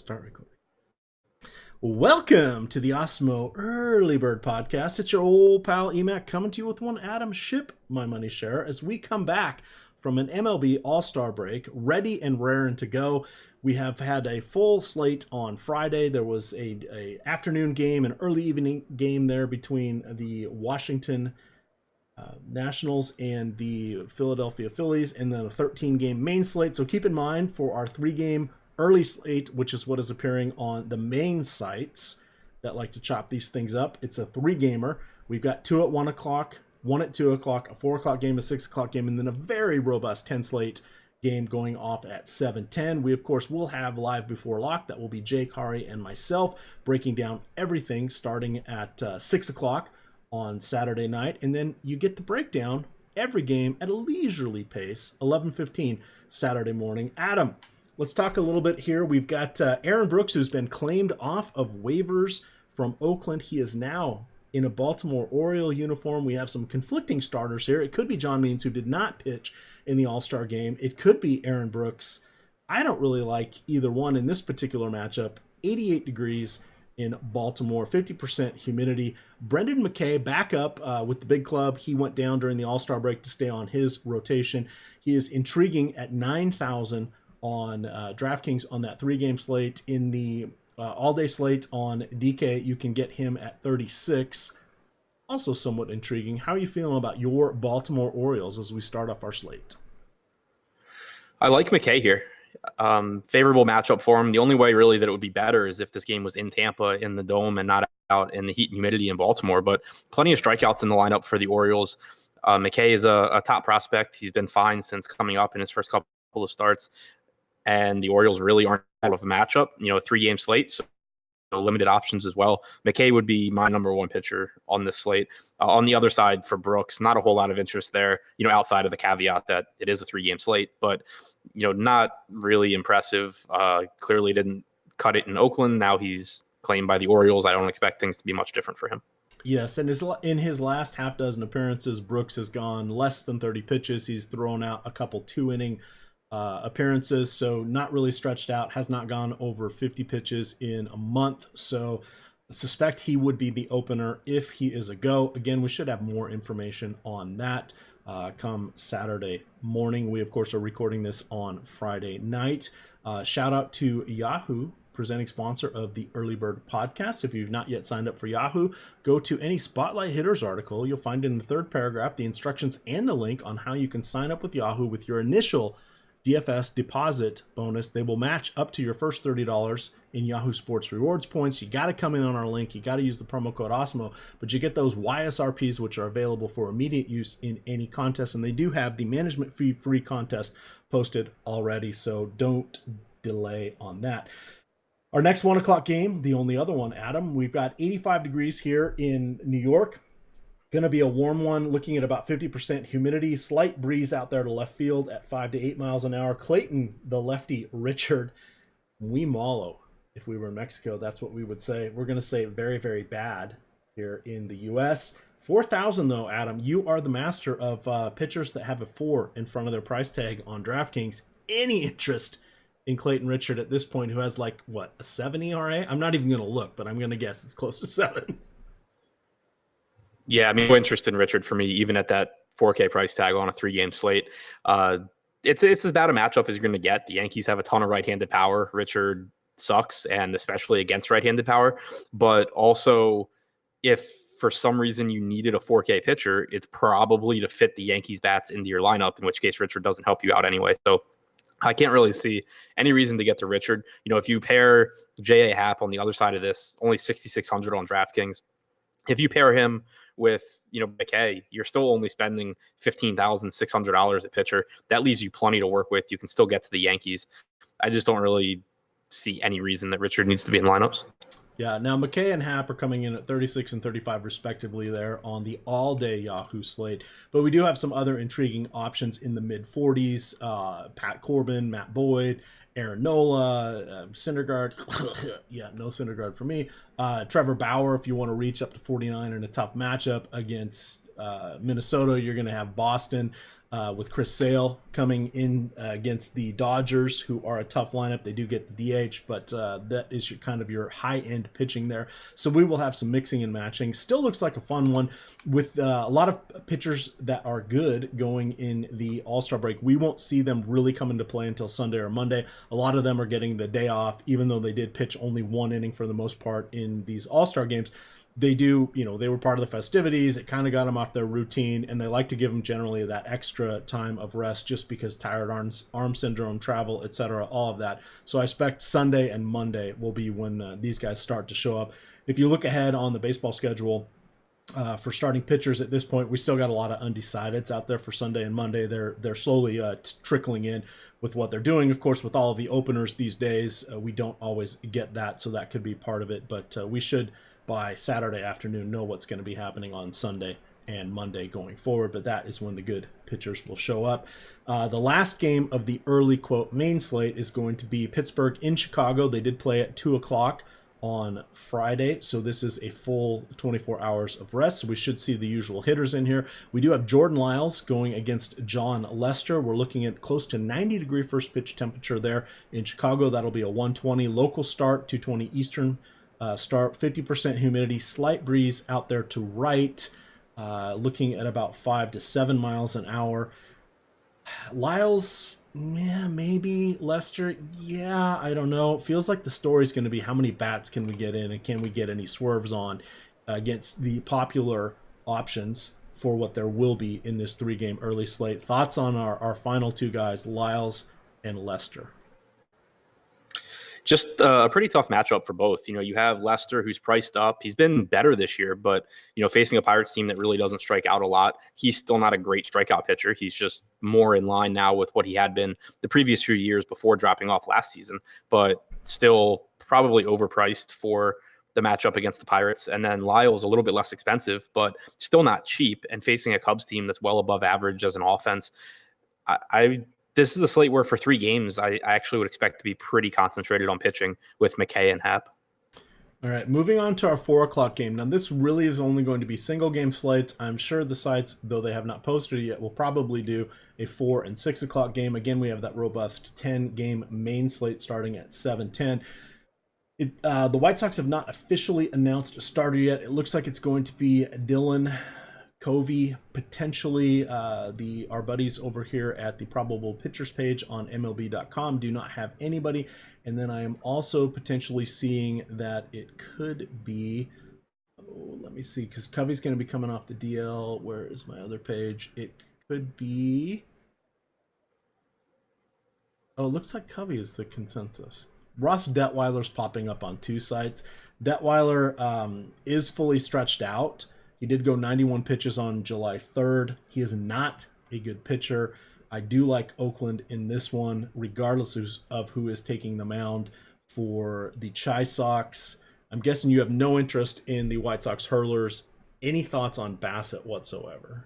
Start recording. Welcome to the Osmo Early Bird Podcast. It's your old pal Emac coming to you with one Adam Ship, my money share, as we come back from an MLB All-Star break, ready and raring to go. We have had a full slate on Friday. There was a afternoon game, an early evening game there between the Washington Nationals and the Philadelphia Phillies, and then a 13-game main slate. So keep in mind for our 3-game early slate, which is what is appearing on the main sites that like to chop these things up. It's a 3-gamer. We've got 2 at 1 o'clock, 1 at 2 o'clock, a 4 o'clock game, a 6 o'clock game, and then a very robust 10 slate game going off at 7:10. We, of course, will have Live Before Lock. That will be Jake, Hari, and myself breaking down everything starting at 6 o'clock on Saturday night. And then you get the breakdown every game at a leisurely pace, 11:15 Saturday morning. Adam, let's talk a little bit here. We've got Aaron Brooks, who's been claimed off of waivers from Oakland. He is now in a Baltimore Oriole uniform. We have some conflicting starters here. It could be John Means, who did not pitch in the All-Star game. It could be Aaron Brooks. I don't really like either one in this particular matchup. 88 degrees in Baltimore, 50% humidity. Brendan McKay back up with the big club. He went down during the All-Star break to stay on his rotation. He is intriguing at 9,000 on DraftKings on that 3-game slate. In the all-day slate on DK, you can get him at 36. Also somewhat intriguing. How are you feeling about your Baltimore Orioles as we start off our slate? I like McKay here. Favorable matchup for him. The only way really that it would be better is if this game was in Tampa in the Dome and not out in the heat and humidity in Baltimore. But plenty of strikeouts in the lineup for the Orioles. McKay is a top prospect. He's been fine since coming up in his first couple of starts. And the Orioles really aren't out of a matchup. You know, a 3-game slate, so limited options as well. McKay would be my number one pitcher on this slate. On the other side for Brooks, not a whole lot of interest there, you know, outside of the caveat that it is a 3-game slate, but, you know, not really impressive. Clearly didn't cut it in Oakland. Now he's claimed by the Orioles. I don't expect things to be much different for him. Yes, and in his last half dozen appearances, Brooks has gone less than 30 pitches. He's thrown out a couple 2-inning appearances, so not really stretched out, has not gone over 50 pitches in a month. So I suspect he would be the opener if he is a go. Again, we should have more information on that come Saturday morning. We, of course, are recording this on Friday night. Shout out to Yahoo, presenting sponsor of the Early Bird Podcast. If you've not yet signed up for Yahoo, go to any Spotlight Hitters article. You'll find in the third paragraph the instructions and the link on how you can sign up with Yahoo with your initial DFS deposit bonus. They will match up to your first $30 in Yahoo Sports Rewards points. You got to come in on our link. You got to use the promo code OSMO, but you get those YSRPs, which are available for immediate use in any contest. And they do have the management fee free contest posted already, so don't delay on that. Our next 1 o'clock game, the only other one, Adam, we've got 85 degrees here in New York. Going to be a warm one, looking at about 50% humidity, slight breeze out there to left field at 5 to 8 miles an hour. Clayton, the lefty, Richard, muy malo. If we were in Mexico, that's what we would say. We're going to say very, very bad here in the U.S. 4,000 though, Adam. You are the master of pitchers that have a 4 in front of their price tag on DraftKings. Any interest in Clayton Richard at this point, who has like, what, a 7 ERA? I'm not even going to look, but I'm going to guess it's close to 7. Yeah, I mean, no interest in Richard for me, even at that 4K price tag on a 3-game slate. It's as bad a matchup as you're going to get. The Yankees have a ton of right-handed power. Richard sucks, and especially against right-handed power. But also, if for some reason you needed a 4K pitcher, it's probably to fit the Yankees bats into your lineup, in which case Richard doesn't help you out anyway. So I can't really see any reason to get to Richard. You know, if you pair J.A. Happ on the other side of this, only 6,600 on DraftKings. If you pair him with, you know, McKay, you're still only spending $15,600 at pitcher. That leaves you plenty to work with. You can still get to the Yankees. I just don't really see any reason that Richard needs to be in lineups. Yeah, now McKay and Happ are coming in at 36 and 35 respectively there on the all-day Yahoo slate. But we do have some other intriguing options in the mid-40s. Pat Corbin, Matt Boyd, Aaron Nola, Syndergaard. Yeah, no Syndergaard for me. Trevor Bauer, if you want to reach up to 49 in a tough matchup against Minnesota, you're going to have Boston. with Chris Sale coming in against the Dodgers, who are a tough lineup. They do get the DH, but that is kind of your high-end pitching there. So we will have some mixing and matching. Still looks like a fun one with a lot of pitchers that are good going in the All-Star break. We won't see them really come into play until Sunday or Monday. A lot of them are getting the day off, even though they did pitch only one inning for the most part in these All-Star games. They do, they were part of the festivities. It kind of got them off their routine, and they like to give them generally that extra time of rest just because tired arm syndrome, travel, etc., all of that. So I expect Sunday and Monday will be when these guys start to show up. If you look ahead on the baseball schedule, for starting pitchers at this point, we still got a lot of undecideds out there for Sunday and Monday. They're slowly trickling in with what they're doing. Of course, with all of the openers these days, we don't always get that, so that could be part of it. But we should, by Saturday afternoon, know what's going to be happening on Sunday and Monday going forward, but that is when the good pitchers will show up. The last game of the early, quote, main slate is going to be Pittsburgh in Chicago. They did play at 2 o'clock on Friday, so this is a full 24 hours of rest, so we should see the usual hitters in here. We do have Jordan Lyles going against John Lester. We're looking at close to 90-degree first pitch temperature there in Chicago. That'll be a 120 local start, 220 Eastern start, 50% humidity, slight breeze out there to right, looking at about 5 to 7 miles an hour. Lyles, yeah, maybe. Lester, yeah, I don't know. It feels like the story's going to be how many bats can we get in, and can we get any swerves on against the popular options for what there will be in this 3-game early slate. Thoughts on our final two guys, Lyles and Lester? Just a pretty tough matchup for both. You have Lester, who's priced up. He's been better this year, but, facing a Pirates team that really doesn't strike out a lot, he's still not a great strikeout pitcher. He's just more in line now with what he had been the previous few years before dropping off last season, but still probably overpriced for the matchup against the Pirates. And then Lyle's a little bit less expensive, but still not cheap, and facing a Cubs team that's well above average as an offense. This is a slate where for 3 games, I actually would expect to be pretty concentrated on pitching with McKay and Happ. All right, moving on to our 4 o'clock game. Now, this really is only going to be single-game slates. I'm sure the sites, though they have not posted it yet, will probably do a 4 and 6 o'clock game. Again, we have that robust 10-game main slate starting at 7:10. The White Sox have not officially announced a starter yet. It looks like it's going to be Dylan Covey, potentially. Our buddies over here at the probable pitchers page on MLB.com do not have anybody. And then I am also potentially seeing that it could be, let me see, because Covey's going to be coming off the DL. Where is my other page? It could be, it looks like Covey is the consensus. Ross Detweiler's popping up on 2 sites. Detweiler is fully stretched out. He did go 91 pitches on July 3rd. He is not a good pitcher. I do like Oakland in this one, regardless of who is taking the mound for the Chi Sox. I'm guessing you have no interest in the White Sox hurlers. Any thoughts on Bassett whatsoever?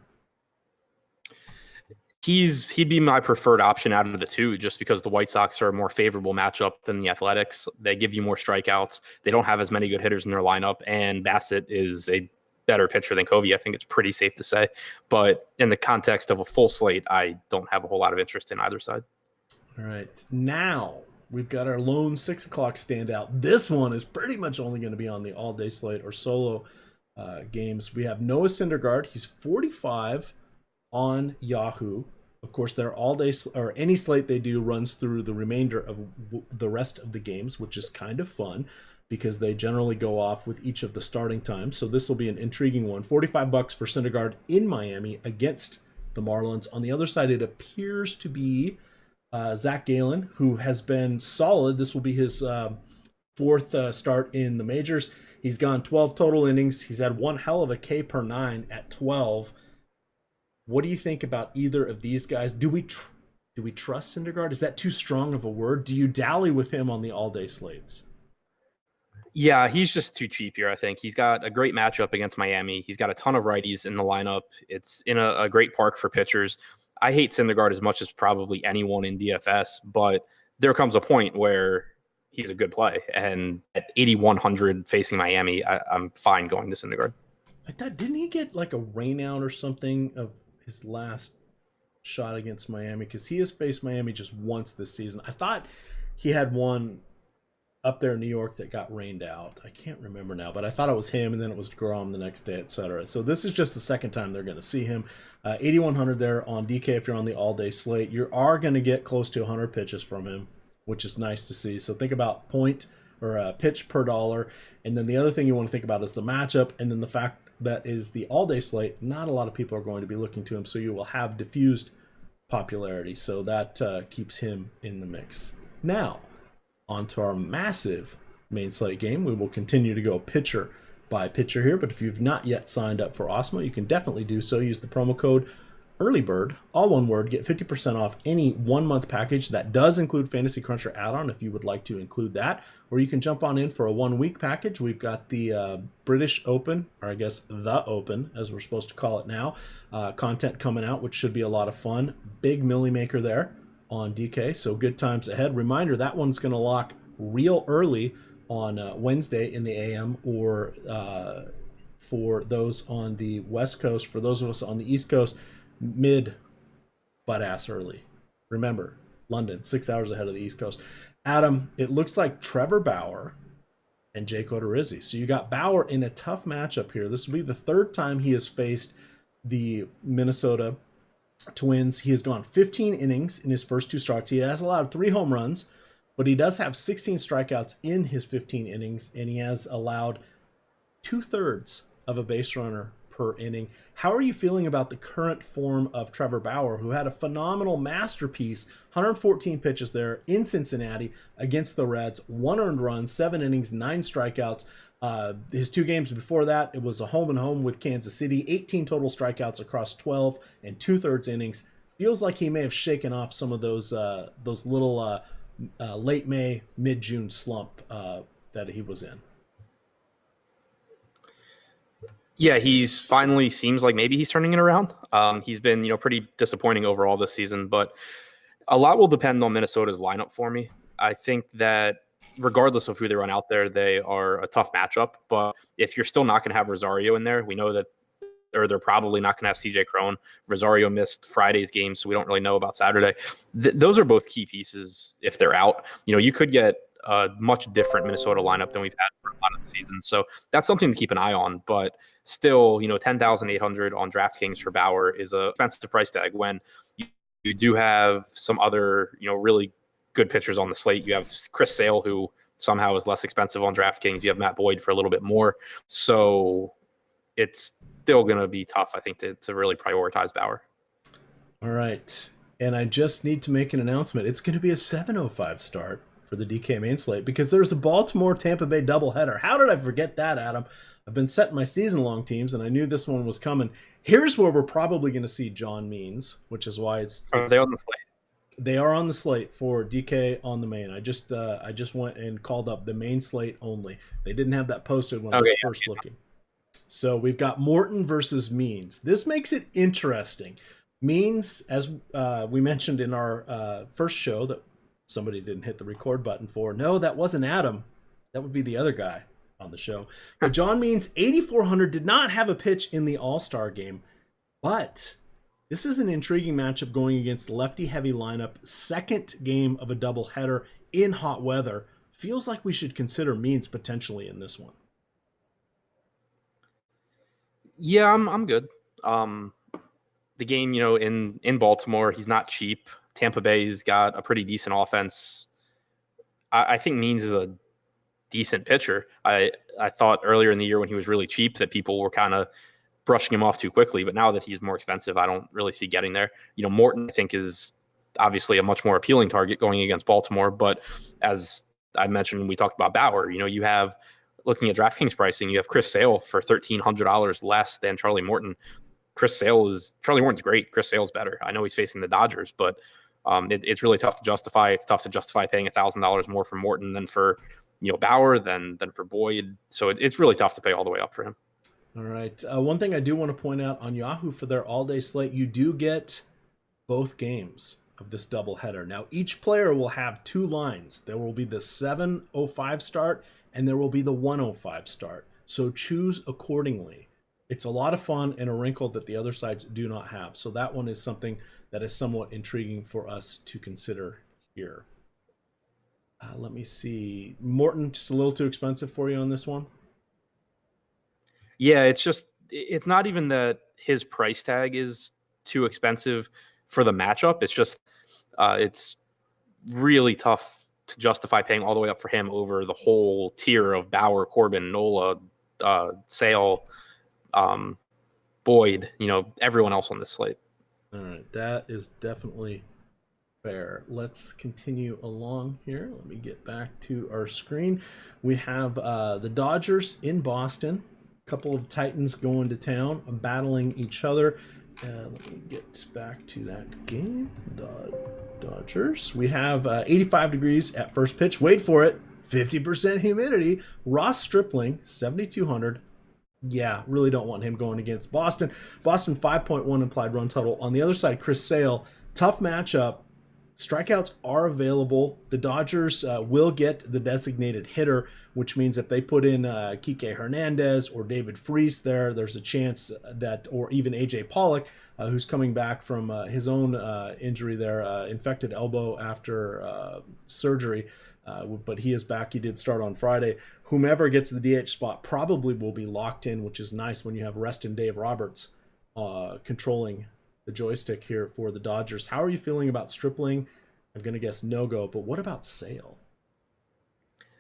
He'd be my preferred option out of the 2, just because the White Sox are a more favorable matchup than the Athletics. They give you more strikeouts. They don't have as many good hitters in their lineup, and Bassett is a better pitcher than Covey. I think it's pretty safe to say. But in the context of a full slate, I don't have a whole lot of interest in either side. All right. Now we've got our lone 6 o'clock standout. This one is pretty much only going to be on the all-day slate or solo games. We have Noah Syndergaard. He's 45 on Yahoo. Of course, their all-day or any slate they do runs through the remainder of the rest of the games, which is kind of fun, because they generally go off with each of the starting times. So this will be an intriguing one. $45 for Syndergaard in Miami against the Marlins. On the other side, it appears to be Zach Gallen, who has been solid. This will be his 4th start in the majors. He's gone 12 total innings. He's had one hell of a K per 9 at 12. What do you think about either of these guys? Do we trust Syndergaard? Is that too strong of a word? Do you dally with him on the all-day slates? Yeah, he's just too cheap here, I think. He's got a great matchup against Miami. He's got a ton of righties in the lineup. It's in a great park for pitchers. I hate Syndergaard as much as probably anyone in DFS, but there comes a point where he's a good play. And at 8,100 facing Miami, I'm fine going to Syndergaard. I thought, didn't he get like a rain out or something of his last shot against Miami because he has faced Miami just once this season. I thought he had one up there in New York that got rained out. I can't remember now, but I thought it was him, and then it was Grom the next day, etc. So this is just the second time they're going to see him. 8,100 there on DK if you're on the all-day slate. You are going to get close to 100 pitches from him, which is nice to see. So think about point or pitch per dollar. And then the other thing you want to think about is the matchup, and then the fact that is the all-day slate. Not a lot of people are going to be looking to him, so you will have diffused popularity. So that keeps him in the mix. Now, on to our massive main slate game. We will continue to go pitcher by pitcher here, but if you've not yet signed up for Osmo, you can definitely do so. Use the promo code EARLYBIRD, all one word, get 50% off any 1-month package. That does include Fantasy Cruncher add-on if you would like to include that, or you can jump on in for a 1-week package. We've got the British Open, or I guess the Open, as we're supposed to call it now, content coming out, which should be a lot of fun. Big milli maker there on DK, so good times ahead. Reminder, that one's going to lock real early on Wednesday in the AM, or for those on the West Coast. For those of us on the East Coast, mid butt ass early. Remember, London, 6 hours ahead of the East Coast. Adam, it looks like Trevor Bauer and Jake Odorizzi. So you got Bauer in a tough matchup here. This will be the third time he has faced the Minnesota Twins. He has gone 15 innings in his first 2 starts. He has allowed 3 home runs, but he does have 16 strikeouts in his 15 innings, and he has allowed 2/3 of a base runner per inning. How are you feeling about the current form of Trevor Bauer, who had a phenomenal masterpiece, 114 pitches there in Cincinnati against the Reds, 1 earned run, 7 innings, 9 strikeouts. His 2 games before that, it was a home and home with Kansas City, 18 total strikeouts across 12 and 2/3 innings. Feels like he may have shaken off some of those little late May, mid-June slump that he was in. Yeah, he's finally seems like maybe he's turning it around. He's been, pretty disappointing overall this season, but a lot will depend on Minnesota's lineup for me. I think that regardless of who they run out there, they are a tough matchup. But if you're still not going to have Rosario in there, we know that, or they're probably not going to have CJ Cron. Rosario missed Friday's game, so we don't really know about Saturday. Those are both key pieces if they're out. You could get a much different Minnesota lineup than we've had for a lot of the season. So that's something to keep an eye on. But still, 10,800 on DraftKings for Bauer is a expensive price tag when you do have some other, really good pitchers on the slate. You have Chris Sale, who somehow is less expensive on DraftKings. You have Matt Boyd for a little bit more. So it's still going to be tough, I think, to really prioritize Bauer. All right. And I just need to make an announcement. It's going to be a 7:05 start for the DK main slate because there's a Baltimore-Tampa Bay doubleheader. How did I forget that, Adam? I've been setting my season-long teams, and I knew this one was coming. Here's where we're probably going to see John Means, which is why it's Are they on the slate? They are on the slate for DK on the main. I just went and called up the main slate only. They didn't have that posted when I was first looking. So we've got Morton versus Means. This makes it interesting. Means, as we mentioned in our first show that somebody didn't hit the record button for. No, that wasn't Adam. That would be the other guy on the show. But John Means, 8,400, did not have a pitch in the All-Star game. But this is an intriguing matchup going against lefty-heavy lineup. Second game of a doubleheader in hot weather. Feels like we should consider Means potentially in this one. Yeah, I'm good. The game, in Baltimore, he's not cheap. Tampa Bay's got a pretty decent offense. I think Means is a decent pitcher. I thought earlier in the year when he was really cheap that people were kind of brushing him off too quickly, but now that he's more expensive, I don't really see getting there. Morton, I think, is obviously a much more appealing target going against Baltimore, but as I mentioned when we talked about Bauer, you have, looking at DraftKings pricing, you have Chris Sale for $1,300 less than Charlie Morton. Charlie Morton's great. Chris Sale's better. I know he's facing the Dodgers, but it's really tough to justify. It's tough to justify paying $1,000 more for Morton than for Bauer than for Boyd. So it's really tough to pay all the way up for him. All right. One thing I do want to point out on Yahoo for their all-day slate, you do get both games of this doubleheader. Now, each player will have 2 lines. There will be the 7:05 start, and there will be the 1:05 start. So choose accordingly. It's a lot of fun and a wrinkle that the other sides do not have. So that one is something that is somewhat intriguing for us to consider here. Let me see. Morton, just a little too expensive for you on this one? Yeah, it's not even that his price tag is too expensive for the matchup. It's just it's really tough to justify paying all the way up for him over the whole tier of Bauer, Corbin, Nola, Sale, Boyd, everyone else on this slate. All right, that is definitely fair. Let's continue along here. Let me get back to our screen. We have the Dodgers in Boston. A couple of Titans going to town, battling each other. Let me get back to that game. Dodgers. We have 85 degrees at first pitch. Wait for it. 50% humidity. Ross Stripling, 7,200. Yeah, really don't want him going against Boston. Boston 5.1 implied run total. On the other side, Chris Sale. Tough matchup. Strikeouts are available. The Dodgers will get the designated hitter, which means if they put in Kike Hernandez or David Freese there's a chance that, or even AJ Pollock, who's coming back from his own injury there, infected elbow after surgery, but he is back. He did start on Friday. Whomever gets the DH spot probably will be locked in, which is nice when you have Reston Dave Roberts controlling the joystick here for the Dodgers. How are you feeling about Stripling? I'm going to guess no-go, but what about Sale?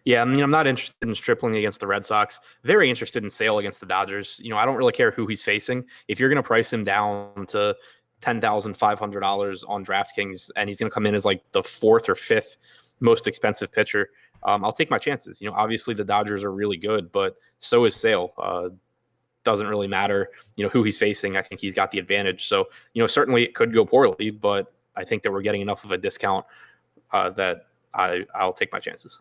Yeah, I'm not interested in Stripling against the Red Sox. Very interested in Sale against the Dodgers. I don't really care who he's facing. If you're going to price him down to $10,500 on DraftKings and he's going to come in as like the fourth or fifth most expensive pitcher, I'll take my chances. Obviously the Dodgers are really good, but so is Sale. Doesn't really matter, who he's facing. I think he's got the advantage. So, certainly it could go poorly, but I think that we're getting enough of a discount that I'll take my chances.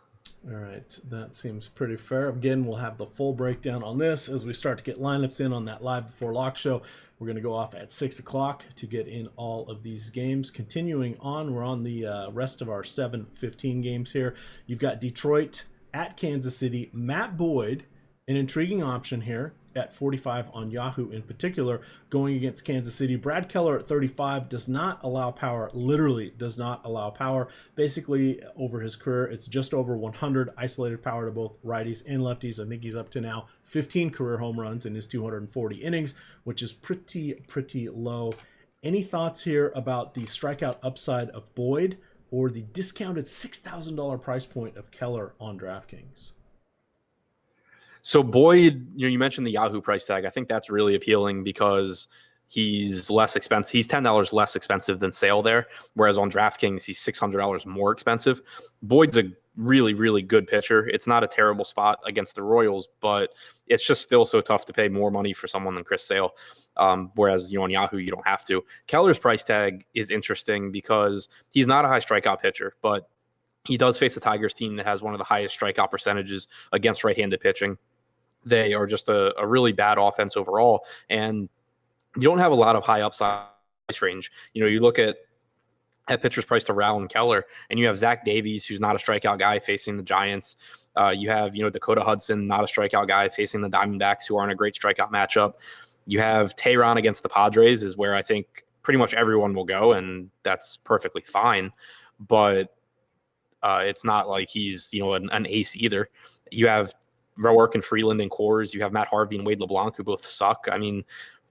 All right, that seems pretty fair. Again, we'll have the full breakdown on this as we start to get lineups in on that live before lock show. We're going to go off at 6 o'clock to get in all of these games. Continuing on, we're on the rest of our 7:15 games here. You've got Detroit at Kansas City. Matt Boyd, an intriguing option here at 45 on Yahoo in particular, going against Kansas City. Brad Keller at 35 does not allow power, literally does not allow power. Basically, over his career, it's just over 100 isolated power to both righties and lefties. I think he's up to now 15 career home runs in his 240 innings, which is pretty low. Any thoughts here about the strikeout upside of Boyd or the discounted $6,000 price point of Keller on DraftKings? So Boyd, you mentioned the Yahoo price tag. I think that's really appealing because he's less expensive. He's $10 less expensive than Sale there, whereas on DraftKings he's $600 more expensive. Boyd's a really, really good pitcher. It's not a terrible spot against the Royals, but it's just still so tough to pay more money for someone than Chris Sale. Whereas on Yahoo you don't have to. Keller's price tag is interesting because he's not a high strikeout pitcher, but he does face a Tigers team that has one of the highest strikeout percentages against right-handed pitching. They are just a really bad offense overall, and you don't have a lot of high upside range. You look at pitchers priced around Keller, and you have Zach Davies, who's not a strikeout guy, facing the Giants. You have Dakota Hudson, not a strikeout guy, facing the Diamondbacks, who aren't a great strikeout matchup. You have Tehran against the Padres, is where I think pretty much everyone will go, and that's perfectly fine. But it's not like he's an ace either. You have Roark and Freeland and Coors. You have Matt Harvey and Wade LeBlanc, who both suck. I mean,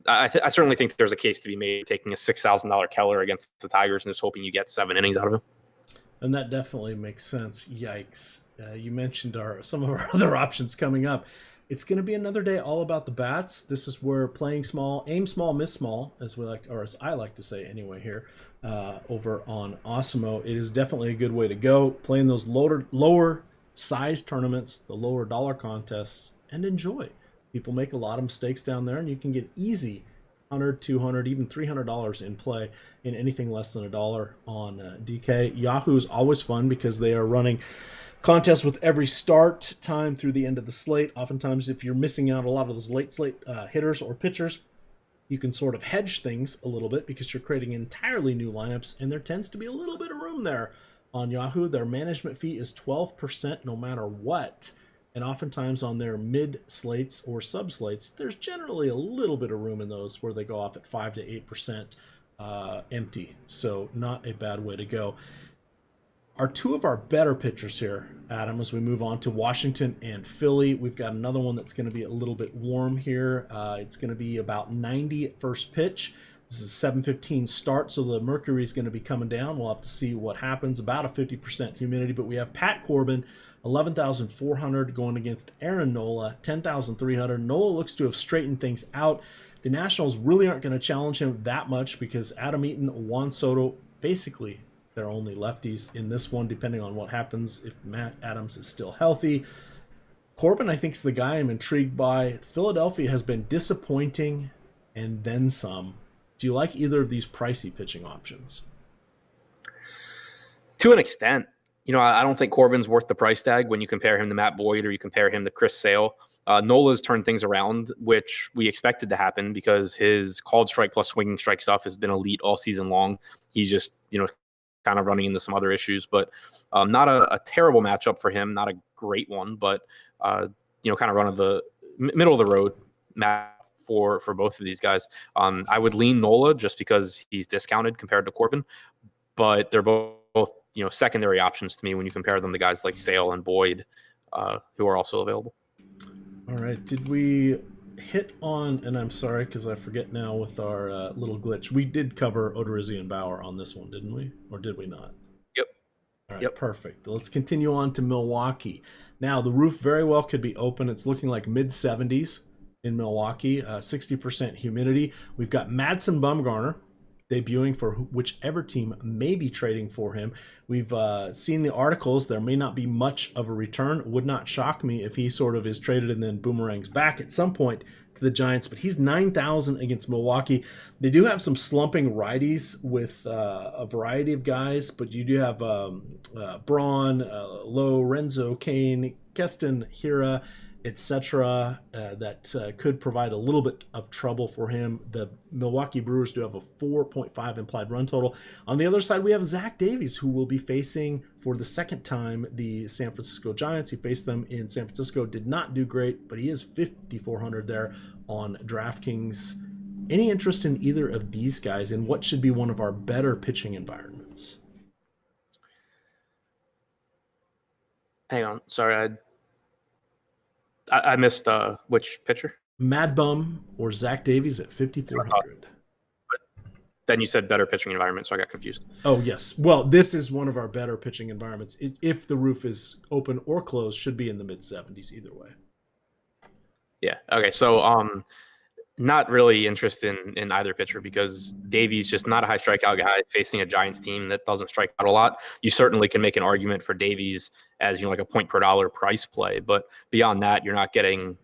I certainly think there's a case to be made taking a $6,000 Keller against the Tigers and just hoping you get 7 innings out of him. And that definitely makes sense. Yikes. You mentioned some of our other options coming up. It's going to be another day all about the bats. This is where playing small, aim small, miss small, as I like to say anyway here, over on Osmo. It is definitely a good way to go. Playing those lower size tournaments, the lower dollar contests, and enjoy. People make a lot of mistakes down there, and you can get easy $100, $200, even $300 in play in anything less than $1 on DK. Yahoo is always fun because they are running contests with every start time through the end of the slate. Oftentimes, if you're missing out a lot of those late slate hitters or pitchers, you can sort of hedge things a little bit because you're creating entirely new lineups, and there tends to be a little bit of room there on Yahoo. Their management fee is 12% no matter what. And oftentimes on their mid slates or sub slates, there's generally a little bit of room in those where they go off at 5 to 8% empty. So not a bad way to go. Are two of our better pitchers here, Adam, as we move on to Washington and Philly. We've got another one that's going to be a little bit warm here. It's going to be about 90 at first pitch. This is a 7:15 start, so the mercury is going to be coming down. We'll have to see what happens. About a 50% humidity, but we have Pat Corbin, 11,400 going against Aaron Nola, 10,300. Nola looks to have straightened things out. The Nationals really aren't going to challenge him that much because Adam Eaton, Juan Soto, basically they're only lefties in this one, depending on what happens if Matt Adams is still healthy. Corbin, I think, is the guy I'm intrigued by. Philadelphia has been disappointing and then some. Do you like either of these pricey pitching options? To an extent. I don't think Corbin's worth the price tag when you compare him to Matt Boyd or you compare him to Chris Sale. Nola's turned things around, which we expected to happen because his called strike plus swinging strike stuff has been elite all season long. He's just, kind of running into some other issues, but not a terrible matchup for him, not a great one, but kind of run of the middle of the road match for both of these guys. I would lean Nola just because he's discounted compared to Corbin, but they're both secondary options to me when you compare them to guys like Sale and Boyd, who are also available. All right, did we hit on, and I'm sorry because I forget now with our little glitch, we did cover Odorizzi and Bauer on this one, didn't we? Or did we not? Yep. All right, perfect. Let's continue on to Milwaukee. Now, the roof very well could be open. It's looking like mid-70s in Milwaukee, 60% humidity. We've got Madsen Bumgarner debuting for whichever team may be trading for him. We've seen the articles. There may not be much of a return. It would not shock me if he sort of is traded and then boomerangs back at some point to the Giants, but he's 9,000 against Milwaukee. They do have some slumping righties with a variety of guys, but you do have Braun, Lowe, Renzo, Kane, Keston, Hira, etc. That could provide a little bit of trouble for him. The Milwaukee Brewers do have a 4.5 implied run total. On the other side, we have Zach Davies, who will be facing for the second time the San Francisco Giants. He faced them in San Francisco, did not do great, but he is 5,400 there on DraftKings. Any interest in either of these guys in what should be one of our better pitching environments? Hang on. Sorry, I missed which pitcher? Mad Bum or Zach Davies at 5,400. Then you said better pitching environment, so I got confused. Oh, yes. Well, this is one of our better pitching environments. If the roof is open or closed, should be in the mid-70s either way. Yeah. Okay. So not really interested in either pitcher because Davies just not a high strikeout guy facing a Giants team that doesn't strike out a lot. You certainly can make an argument for Davies as like a point per dollar price play, but beyond that, you're not getting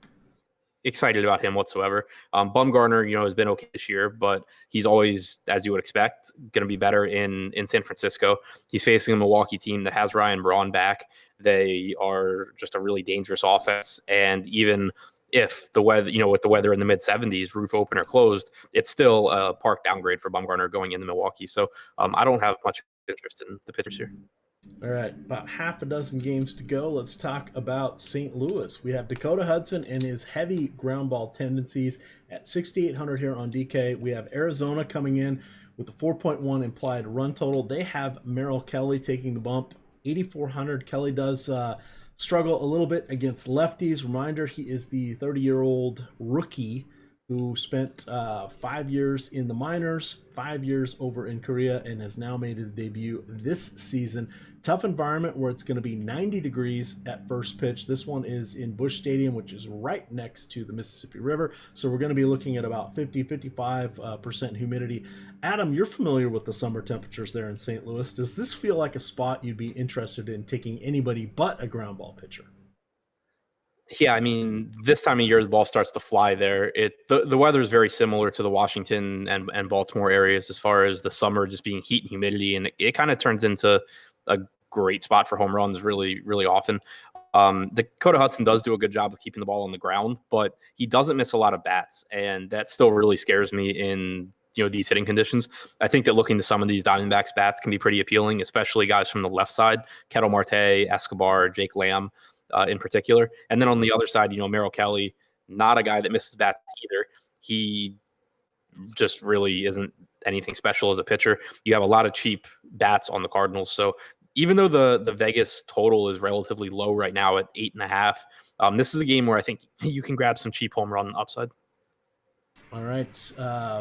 excited about him whatsoever. Bumgarner, has been okay this year, but he's always, as you would expect, going to be better in San Francisco. He's facing a Milwaukee team that has Ryan Braun back. They are just a really dangerous offense, and even if the weather, with the weather in the mid 70s, roof open or closed, it's still a park downgrade for Bumgarner going into Milwaukee. So I don't have much interest in the pitchers here. All right, about half a dozen games to go. Let's talk about St. Louis. We have Dakota Hudson and his heavy ground ball tendencies at 6,800 here on DK. We have Arizona coming in with a 4.1 implied run total. They have Merrill Kelly taking the bump, 8,400. Kelly does struggle a little bit against lefties. Reminder, he is the 30-year-old rookie who spent 5 years in the minors, 5 years over in Korea, and has now made his debut this season. Tough environment where it's going to be 90 degrees at first pitch. This one is in Busch Stadium, which is right next to the Mississippi River. So we're going to be looking at about 50-55% humidity. Adam, you're familiar with the summer temperatures there in St. Louis. Does this feel like a spot you'd be interested in taking anybody but a ground ball pitcher? Yeah, I mean, this time of year, the ball starts to fly there. The weather is very similar to the Washington and Baltimore areas as far as the summer just being heat and humidity, and it kind of turns into a great spot for home runs really, really often. Dakota Hudson does do a good job of keeping the ball on the ground, but he doesn't miss a lot of bats, and that still really scares me in these hitting conditions. I think that looking to some of these Diamondbacks bats can be pretty appealing, especially guys from the left side, Ketel Marte, Escobar, Jake Lamb. In particular. And then on the other side, Merrill Kelly, not a guy that misses bats either. He just really isn't anything special as a pitcher. You have a lot of cheap bats on the Cardinals. So even though the Vegas total is relatively low right now at 8.5, this is a game where I think you can grab some cheap home run upside. All right,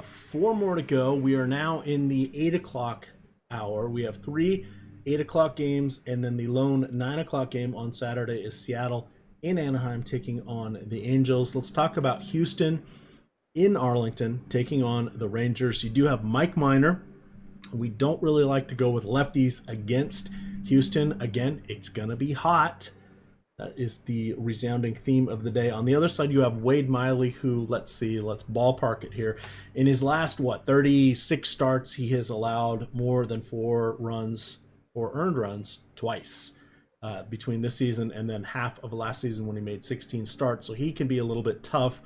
4 more to go. We are now in the 8 o'clock hour. We have 3 8 o'clock games, and then the lone 9 o'clock game on Saturday is Seattle in Anaheim taking on the Angels. Let's talk about Houston in Arlington taking on the Rangers. You do have Mike Minor. We don't really like to go with lefties against Houston. Again, it's going to be hot. That is the resounding theme of the day. On the other side, you have Wade Miley, who, let's ballpark it here. In his last, 36 starts, he has allowed more than 4 runs or earned runs twice between this season and then half of last season when he made 16 starts. So he can be a little bit tough.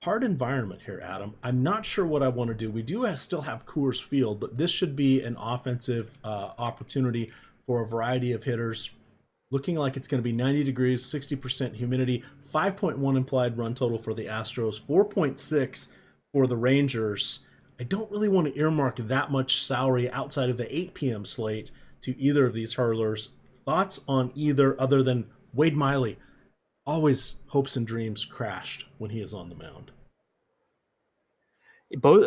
Hard environment here, Adam. I'm not sure what I want to do. We do still have Coors Field, but this should be an offensive opportunity for a variety of hitters. Looking like it's going to be 90 degrees, 60% humidity, 5.1 implied run total for the Astros, 4.6 for the Rangers. I don't really want to earmark that much salary outside of the 8 p.m. slate to either of these hurlers. Thoughts on either other than Wade Miley? Always hopes and dreams crashed when he is on the mound.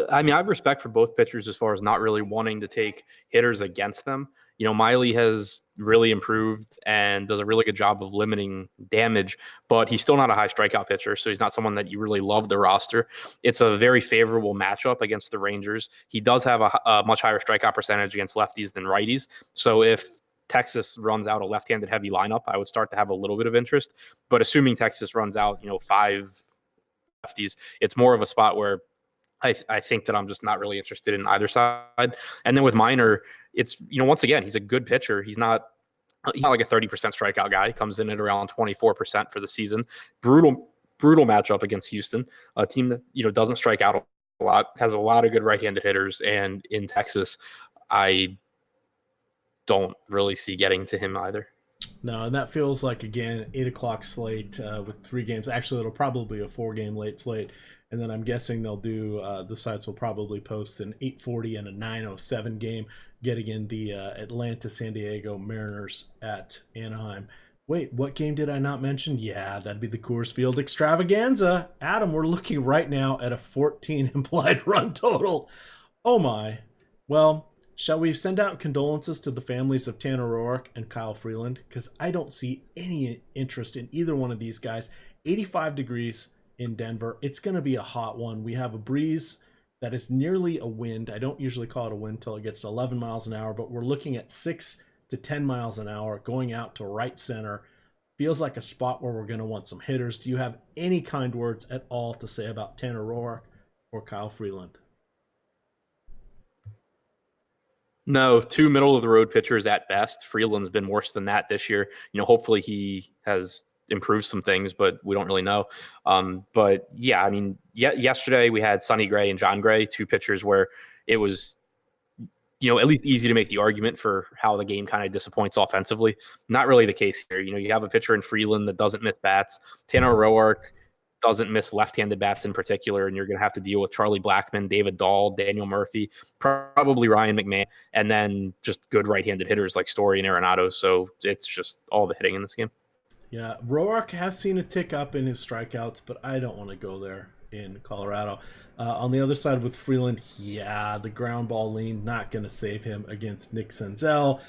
I have respect for both pitchers as far as not really wanting to take hitters against them. Miley has really improved and does a really good job of limiting damage, but he's still not a high strikeout pitcher, so he's not someone that you really love the roster. It's a very favorable matchup against the Rangers. He does have a much higher strikeout percentage against lefties than righties, so if Texas runs out a left-handed heavy lineup, I would start to have a little bit of interest. But assuming Texas runs out, 5 lefties, it's more of a spot where I think that I'm just not really interested in either side. And then with Minor, it's, once again, he's a good pitcher. He's not like a 30% strikeout guy. He comes in at around 24% for the season. Brutal matchup against Houston, a team that, doesn't strike out a lot, has a lot of good right-handed hitters. And in Texas, I don't really see getting to him either. No, and that feels like, again, 8 o'clock slate with 3 games. Actually, it'll probably be a 4-game late slate. And then I'm guessing they'll do, the sites will probably post an 8:40 and a 9:07 game, getting in the Atlanta-San Diego Mariners at Anaheim. Wait, what game did I not mention? Yeah, that'd be the Coors Field extravaganza. Adam, we're looking right now at a 14 implied run total. Oh my. Well, shall we send out condolences to the families of Tanner Roark and Kyle Freeland? Because I don't see any interest in either one of these guys. 85 degrees in Denver. It's going to be a hot one. We have a breeze that is nearly a wind. I don't usually call it a wind until it gets to 11 miles an hour, but we're looking at 6 to 10 miles an hour going out to right center. Feels like a spot where we're going to want some hitters. Do you have any kind words at all to say about Tanner Roark or Kyle Freeland? No, 2 middle-of-the-road pitchers at best. Freeland's been worse than that this year. Hopefully he has improved some things, but we don't really know. But yeah, yesterday we had Sonny Gray and John Gray, 2 pitchers where it was, at least easy to make the argument for how the game kind of disappoints offensively. Not really the case here. You have a pitcher in Freeland that doesn't miss bats. Tanner Roark doesn't miss left-handed bats in particular, and you're going to have to deal with Charlie Blackmon, David Dahl, Daniel Murphy, probably Ryan McMahon, and then just good right-handed hitters like Story and Arenado. So it's just all the hitting in this game. Yeah, Roark has seen a tick up in his strikeouts, but I don't want to go there in Colorado. On the other side with Freeland, the ground ball lean, not going to save him against Nick Senzel,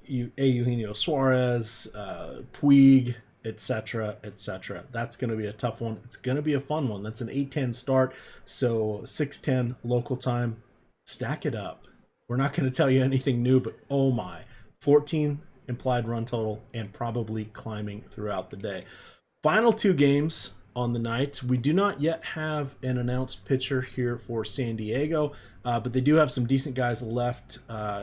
Eugenio Suarez, Puig, etc., etc. That's going to be a tough one. It's going to be a fun one. That's an 8:10 start, so 6:10 local time. Stack it up. We're not going to tell you anything new, but oh my, 14 implied run total and probably climbing throughout the day. Final 2 games on the night. We do not yet have an announced pitcher here for San Diego, but they do have some decent guys left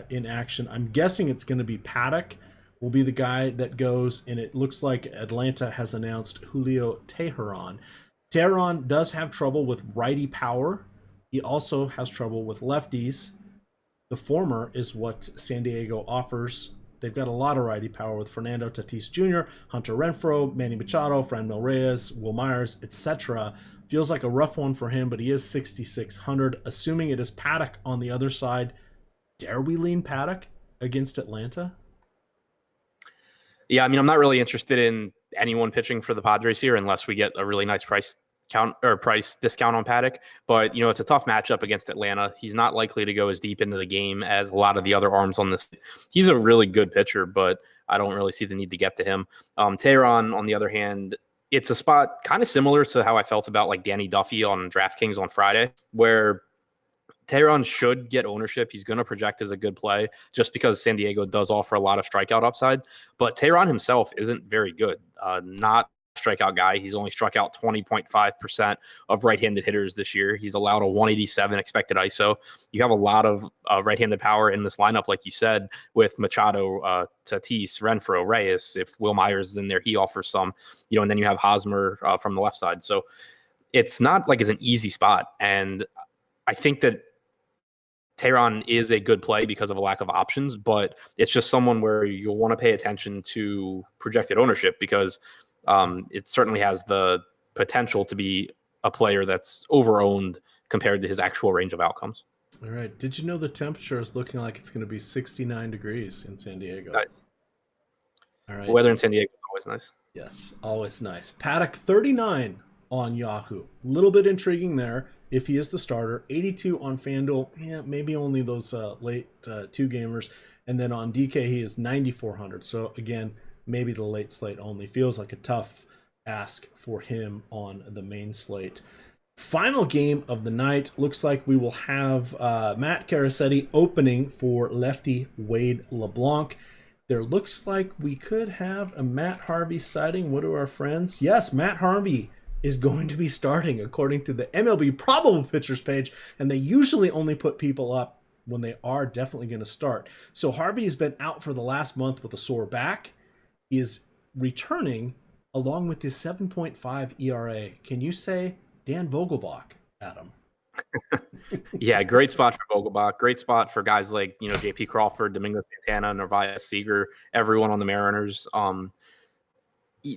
in action. I'm guessing it's going to be Paddock will be the guy that goes, and it looks like Atlanta has announced Julio Teheran. Teheran does have trouble with righty power. He also has trouble with lefties. The former is what San Diego offers. they've got a lot of righty power with Fernando Tatis Jr., Hunter Renfroe, Manny Machado, Franmil Reyes, Will Myers, etc. Feels like a rough one for him, but he is 6,600. Assuming it is Paddock on the other side, dare we lean Paddock against Atlanta? Yeah, I mean, I'm not really interested in anyone pitching for the Padres here unless we get a really nice price discount on Paddock. But, it's a tough matchup against Atlanta. He's not likely to go as deep into the game as a lot of the other arms on this. He's a really good pitcher, but I don't really see the need to get to him. Teheran, on the other hand, it's a spot kind of similar to how I felt about like Danny Duffy on DraftKings on Friday, where Teheran should get ownership. He's going to project as a good play just because San Diego does offer a lot of strikeout upside. But Teheran himself isn't very good. Not a strikeout guy. He's only struck out 20.5% of right-handed hitters this year. He's allowed a 187 expected ISO. You have a lot of right-handed power in this lineup, like you said, with Machado, Tatis, Renfroe, Reyes. If Will Myers is in there, he offers some. And then you have Hosmer from the left side. So it's not like it's an easy spot. And I think that Teheran is a good play because of a lack of options, but it's just someone where you'll want to pay attention to projected ownership because it certainly has the potential to be a player that's over-owned compared to his actual range of outcomes. All right. Did you know the temperature is looking like it's going to be 69 degrees in San Diego? Nice. All right. The weather in San Diego is always nice. Yes, always nice. Paddock 39 on Yahoo. A little bit intriguing there. If he is the starter, 82 on FanDuel. Yeah, maybe only those late two gamers. And then on DK, he is 9,400. So again, maybe the late slate only. Feels like a tough ask for him on the main slate. Final game of the night. Looks like we will have Matt Carasetti opening for lefty Wade LeBlanc. There looks like we could have a Matt Harvey sighting. What do our friends? Yes, Matt Harvey is going to be starting according to the MLB probable pitchers page, and they usually only put people up when they are definitely going to start. So Harvey has been out for the last month with a sore back. He is returning along with his 7.5 ERA. Can you say Dan Vogelbach, Adam? Yeah, great spot for Vogelbach. Great spot for guys like, JP Crawford, Domingo Santana, Narvaez Seager, everyone on the Mariners.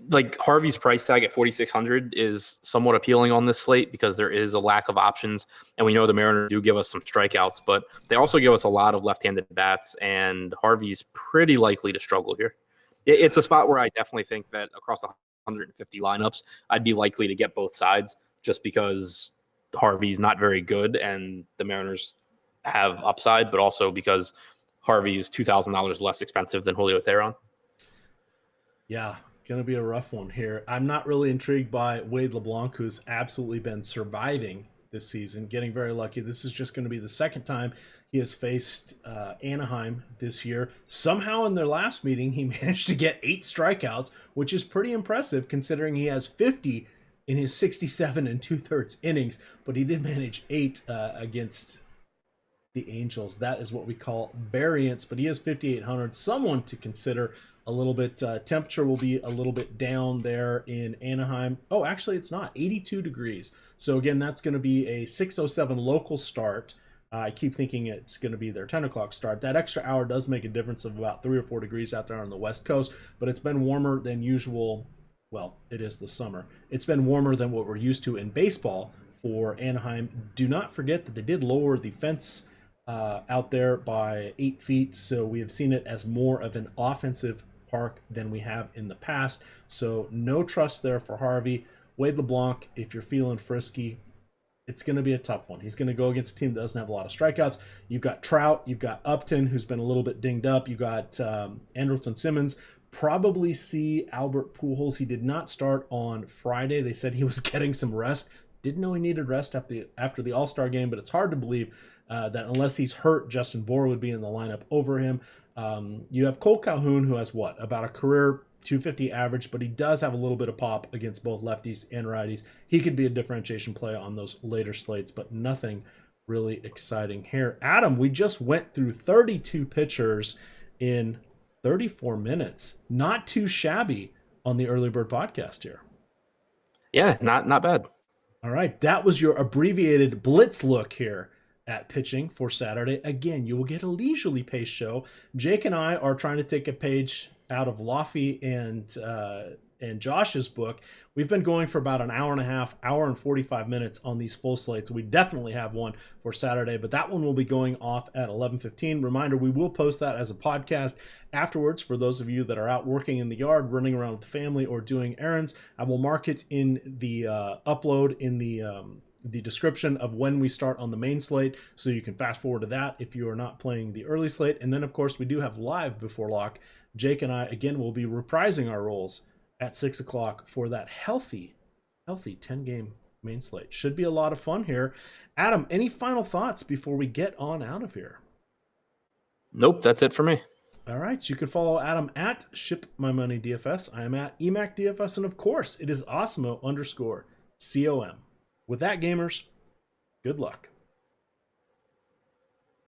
Like Harvey's price tag at 4,600 is somewhat appealing on this slate because there is a lack of options. And we know the Mariners do give us some strikeouts, but they also give us a lot of left-handed bats, and Harvey's pretty likely to struggle here. It's a spot where I definitely think that across 150 lineups, I'd be likely to get both sides just because Harvey's not very good and the Mariners have upside, but also because Harvey's $2,000 less expensive than Julio Teheran. Yeah. Going to be a rough one here. I'm not really intrigued by Wade LeBlanc, who's absolutely been surviving this season, getting very lucky. This is just going to be the second time he has faced Anaheim this year. Somehow in their last meeting, he managed to get 8 strikeouts, which is pretty impressive considering he has 50 in his 67 and 2/3 innings, but he did manage 8 against the Angels. That is what we call variance, but he is 5,800. Someone to consider a little bit. Temperature will be a little bit down there in Anaheim. Oh, actually, it's not. 82 degrees. So again, that's going to be a 6:07 local start. I keep thinking it's going to be their 10 o'clock start. That extra hour does make a difference of about 3 or 4 degrees out there on the West Coast, but it's been warmer than usual. Well, it is the summer. It's been warmer than what we're used to in baseball for Anaheim. Do not forget that they did lower the fence out there by 8 feet, so we have seen it as more of an offensive park than we have in the past. So no trust there for Harvey. Wade LeBlanc, if you're feeling frisky, it's going to be a tough one. He's going to go against a team that doesn't have a lot of strikeouts. You've got Trout, you've got Upton, who's been a little bit dinged up. You got Andrelton Simmons. Probably see Albert Pujols. He did not start on Friday. They said he was getting some rest. Didn't know he needed rest after the All-Star game, but it's hard to believe that unless he's hurt, Justin Bour would be in the lineup over him. You have Cole Calhoun, who has about a career 250 average, but he does have a little bit of pop against both lefties and righties. He could be a differentiation play on those later slates, but nothing really exciting here. Adam, we just went through 32 pitchers in 34 minutes. Not too shabby on the Early Bird podcast here. Yeah, not bad. All right, that was your abbreviated blitz look here at pitching for Saturday. Again, you will get a leisurely pace show. Jake and I are trying to take a page out of Laffy and Josh's book. We've been going for about an hour and a half, hour and 45 minutes on these full slates. We definitely have one for Saturday, but that one will be going off at 11:15. Reminder, we will post that as a podcast afterwards for those of you that are out working in the yard, running around with the family, or doing errands. I will mark it in the upload in the description of when we start on the main slate, so you can fast forward to that if you are not playing the early slate. And then, of course, we do have live before lock. Jake and I, again, will be reprising our roles at 6 o'clock for that healthy 10-game main slate. Should be a lot of fun here. Adam, any final thoughts before we get on out of here? Nope, that's it for me. All right, you can follow Adam at ShipMyMoneyDFS. I am at EMACDFS, and of course, it is Osmo_COM. With that, gamers, good luck.